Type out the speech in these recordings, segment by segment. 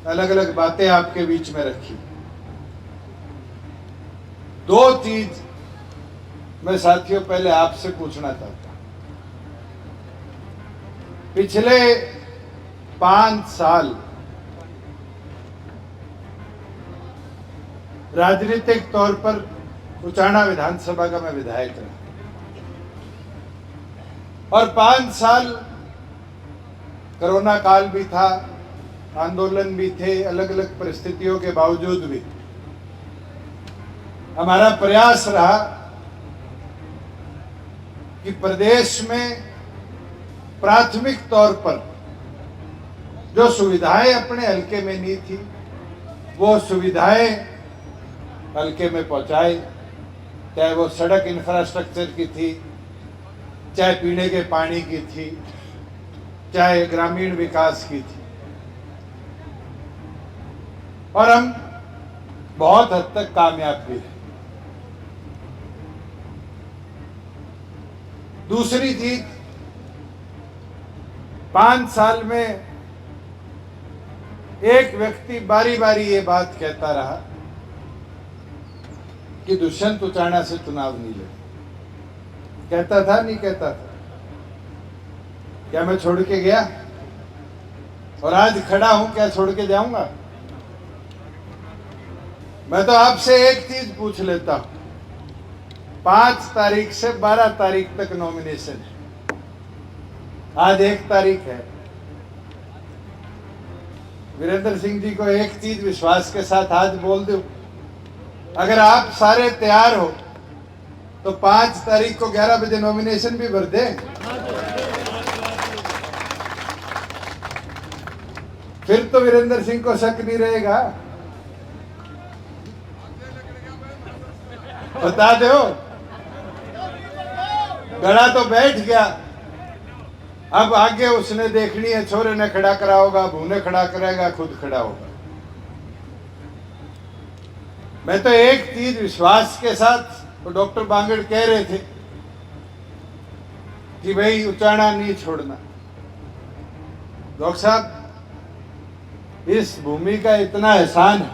अलग अलग बातें आपके बीच में रखी। दो चीज मैं साथियों पहले आपसे पूछना चाहता हूं। पिछले 5 साल राजनीतिक तौर पर उचाना विधानसभा का मैं विधायक रहा और 5 साल कोरोना काल भी था, आंदोलन भी थे, अलग अलग परिस्थितियों के बावजूद भी हमारा प्रयास रहा कि प्रदेश में प्राथमिक तौर पर जो सुविधाएं अपने हल्के में नहीं थी वो सुविधाएं हल्के में पहुंचाए, चाहे वो सड़क इंफ्रास्ट्रक्चर की थी, चाहे पीने के पानी की थी, चाहे ग्रामीण विकास की थी। और हम बहुत हद तक कामयाब भी रहे। दूसरी चीज, 5 साल में एक व्यक्ति बारी बारी ये बात कहता रहा कि दुष्यंत उचाना से चुनाव नहीं लड़े। कहता था नहीं कहता था? क्या मैं छोड़ के गया और आज खड़ा हूं, क्या छोड़ के जाऊंगा? मैं तो आपसे एक चीज पूछ लेता हूं, 5 तारीख से 12 तारीख तक नॉमिनेशन है, आज 1 तारीख है। वीरेंद्र सिंह जी को एक चीज विश्वास के साथ आज बोल दूं, अगर आप सारे तैयार हो तो 5 तारीख को 11 बजे नॉमिनेशन भी भर दें। फिर तो वीरेंद्र सिंह को शक नहीं रहेगा। बता दो, गड़ा तो बैठ गया, अब आगे उसने देखनी है, छोरे ने खड़ा करा होगा, भूने खड़ा करेगा, खुद खड़ा होगा। मैं तो एक चीज विश्वास के साथ, तो डॉक्टर बांगड़ कह रहे थे कि भाई उचाना नहीं छोड़ना। डॉक्टर साहब, इस भूमि का इतना एहसान है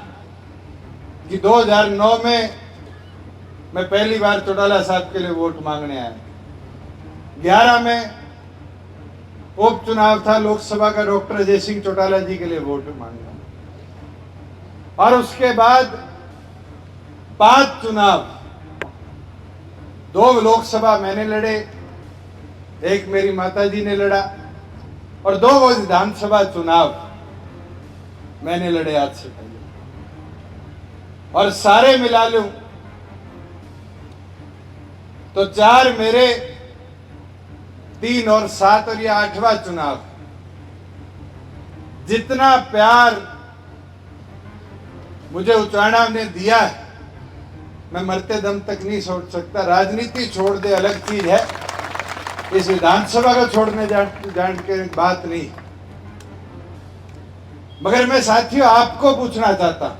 कि 2009 में मैं पहली बार चौटाला साहब के लिए वोट मांगने आया। 11 में उपचुनाव था लोकसभा का, डॉक्टर अजय सिंह चौटाला जी के लिए वोट मांगना, और उसके बाद 5 चुनाव, 2 लोकसभा मैंने लड़े, एक मेरी माताजी ने लड़ा, और 2 वो विधानसभा चुनाव मैंने लड़े आज से पहले। और सारे मिला लूं तो 4 मेरे, 3 और 7 और ये 8वां चुनाव। जितना प्यार मुझे उचाना ने दिया है, मैं मरते दम तक नहीं छोड़ सकता। राजनीति छोड़ दे अलग चीज है, इस विधानसभा को छोड़ने जान के बात नहीं। मगर मैं साथियों आपको पूछना चाहता हूं,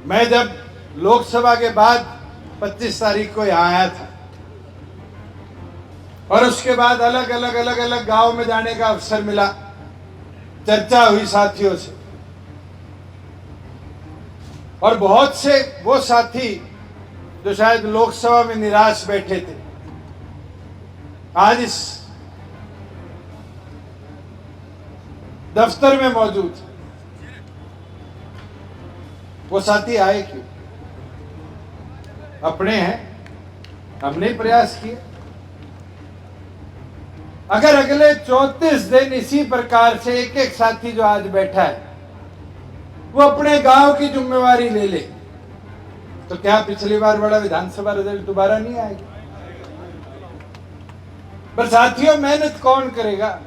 मैं जब लोकसभा के बाद 25 तारीख को यहां आया था और उसके बाद अलग अलग गांव में जाने का अवसर मिला, चर्चा हुई साथियों से, और बहुत से वो साथी जो शायद लोकसभा में निराश बैठे थे, आज इस दफ्तर में मौजूद। वो साथी आए क्यों? अपने हैं, हमने प्रयास किए। अगर अगले 34 दिन इसी प्रकार से एक एक साथी जो आज बैठा है वो अपने गांव की जिम्मेवारी ले ले, तो क्या पिछली बार बड़ा विधानसभा रिजल्ट दोबारा नहीं आएगा? पर साथियों, मेहनत कौन करेगा?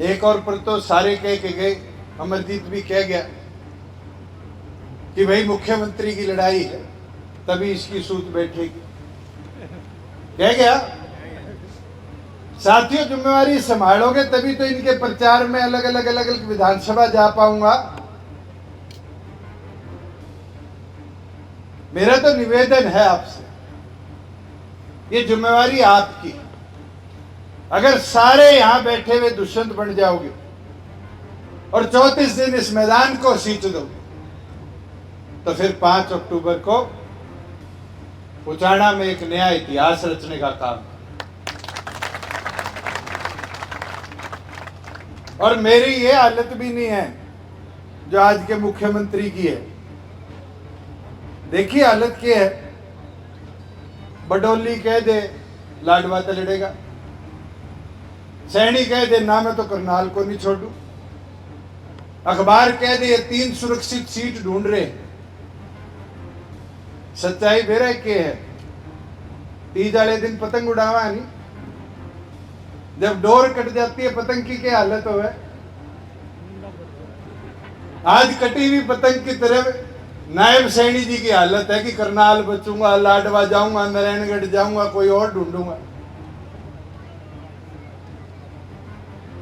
एक और पर तो सारे कह के गए, अमरजीत भी कह गया कि भाई मुख्यमंत्री की लड़ाई है तभी इसकी सूत बैठेगी, कह गया। साथियों, जिम्मेवारी संभालोगे तभी तो इनके प्रचार में अलग अलग विधानसभा जा पाऊंगा। मेरा तो निवेदन है आपसे, ये जिम्मेवारी आपकी। अगर सारे यहां बैठे हुए दुष्यंत बन जाओगे और 34 दिन इस मैदान को सींच दो, तो फिर 5 अक्टूबर को उचाना में एक नया इतिहास रचने का काम। और मेरी ये हालत भी नहीं है जो आज के मुख्यमंत्री की है। देखिए हालत क्या है, बडोली कह दे लाडवा तो लड़ेगा, सैनी कह दे ना मैं तो करनाल को नहीं छोड़ू, अखबार कह दे ये 3 सुरक्षित सीट ढूंढ रहे। सच्चाई बेरा के है, तीज वाले दिन पतंग उड़ावा नहीं, जब डोर कट जाती है पतंग की क्या हालत हो है। आज कटी हुई पतंग की तरफ नायब सैनी जी की हालत है कि करनाल बचूंगा, लाडवा जाऊंगा, नारायणगढ़ जाऊंगा, कोई और ढूंढूंगा।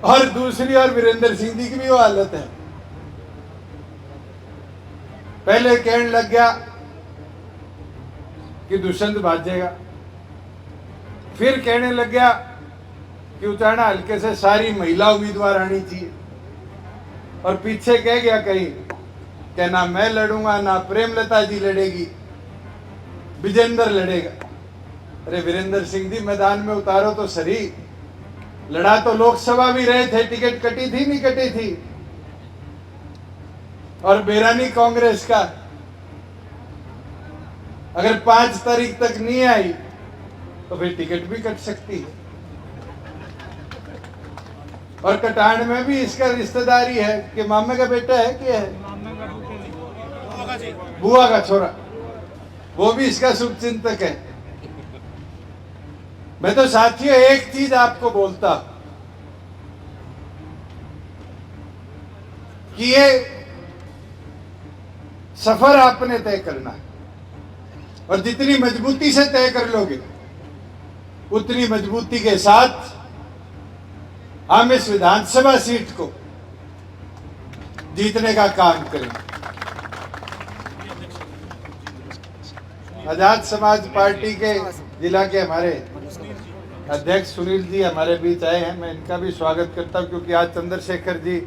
और दूसरी ओर वीरेंद्र सिंह जी की भी वो हालत है। पहले कहने लग गया कि दुष्यंत भाजेगा, फिर कहने लग गया कि उचाना हल्के से सारी महिला उम्मीदवार आनी चाहिए, और पीछे कह गया कहीं कि ना मैं लड़ूंगा, ना प्रेमलता जी लड़ेगी, विजेंद्र लड़ेगा। अरे वीरेंद्र सिंह जी मैदान में उतारो तो सही, लड़ा तो लोकसभा भी रहे थे, टिकट कटी थी नहीं कटी थी। और बेरानी कांग्रेस का अगर 5 तारीख तक नहीं आई तो फिर टिकट भी कट सकती है। और कटान में भी इसका रिश्तेदारी है कि मामे का बेटा है कि है बुआ का छोरा, वो भी इसका शुभचिंतक है। मैं तो साथियों एक चीज आपको बोलता कि ये सफर आपने तय करना है, और जितनी मजबूती से तय कर लोगे उतनी मजबूती के साथ हम इस विधानसभा सीट को जीतने का काम करेंगे। आजाद समाज पार्टी के जिला के हमारे अध्यक्ष सुनील जी हमारे बीच आए हैं, मैं इनका भी स्वागत करता हूं, क्योंकि आज चंद्रशेखर जी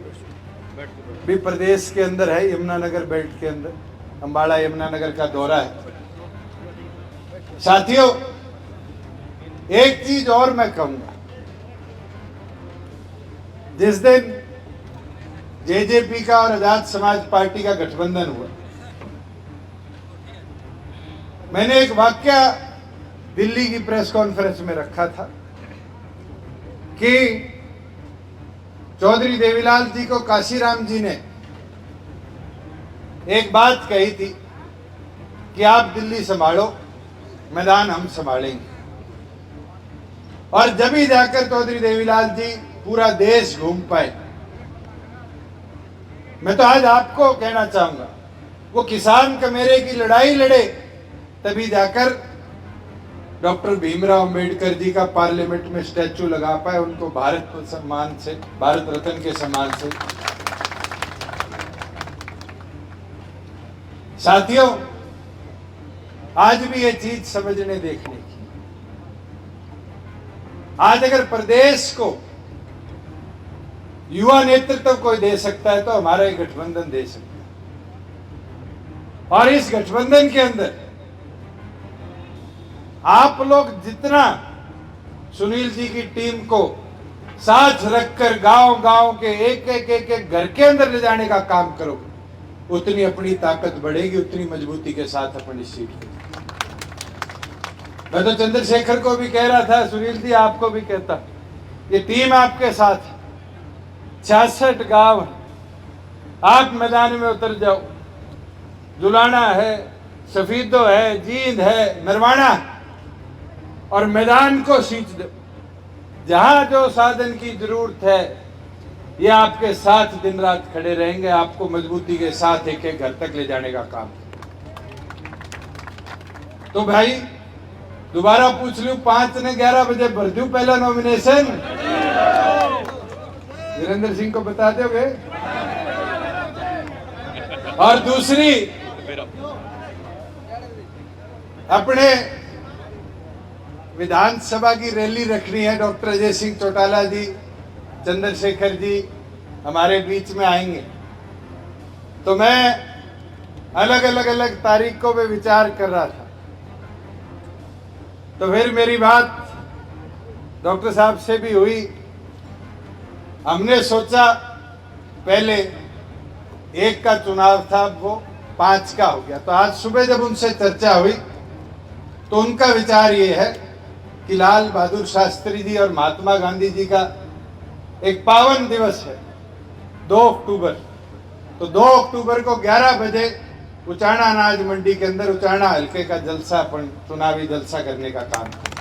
भी प्रदेश के अंदर है, यमुनानगर बेल्ट के अंदर, अंबाला यमुनानगर का दौरा है। साथियों एक चीज और मैं कहूंगा, जिस दिन जेजेपी का और आजाद समाज पार्टी का गठबंधन हुआ, मैंने एक वाक्य दिल्ली की प्रेस कॉन्फ्रेंस में रखा था कि चौधरी देवीलाल जी को काशीराम जी ने एक बात कही थी कि आप दिल्ली संभालो, मैदान हम संभालेंगे। और जब ही जाकर चौधरी देवीलाल जी पूरा देश घूम पाए। मैं तो आज आपको कहना चाहूंगा, वो किसान कमेरे की लड़ाई लड़े तभी जाकर डॉक्टर भीमराव अंबेडकर जी का पार्लियामेंट में स्टैचू लगा पाए, उनको भारत सम्मान से, भारत रत्न के सम्मान से। साथियों आज भी ये चीज समझने देखने की, आज अगर प्रदेश को युवा नेतृत्व कोई दे सकता है तो हमारा एक गठबंधन दे सकता है। और इस गठबंधन के अंदर आप लोग जितना सुनील जी की टीम को साथ रखकर गांव-गांव के एक घर के अंदर ले जाने का काम करो, उतनी अपनी ताकत बढ़ेगी, उतनी मजबूती के साथ अपनी सीट को। मैं तो चंद्रशेखर को भी कह रहा था, सुनील जी आपको भी कहता, ये टीम आपके साथ, 66 गांव आप मैदान में उतर जाओ, जुलाना है, सफीदो है, जींद है, नरवाना, और मैदान को सींच दो। जहां जो साधन की जरूरत है ये आपके साथ दिन रात खड़े रहेंगे, आपको मजबूती के साथ एक एक घर तक ले जाने का काम। तो भाई दोबारा पूछ लूं, 5 ने 11 बजे भर दूं पहला नॉमिनेशन? वीरेंद्र सिंह को बता दोगे? और दूसरी, अपने विधानसभा की रैली रखनी है, डॉक्टर अजय सिंह चौटाला जी, चंद्रशेखर जी, हमारे बीच में आएंगे। तो मैं अलग तारीखों पे विचार कर रहा था, तो फिर मेरी बात डॉक्टर साहब से भी हुई। हमने सोचा पहले 1 का चुनाव था, वो 5 का हो गया। तो आज सुबह जब उनसे चर्चा हुई तो उनका विचार ये है कि लाल बहादुर शास्त्री जी और महात्मा गांधी जी का एक पावन दिवस है 2 अक्टूबर। तो 2 अक्टूबर को 11 बजे उचाना अनाज मंडी के अंदर उचाना हल्के का जलसा, चुनावी जलसा करने का काम है।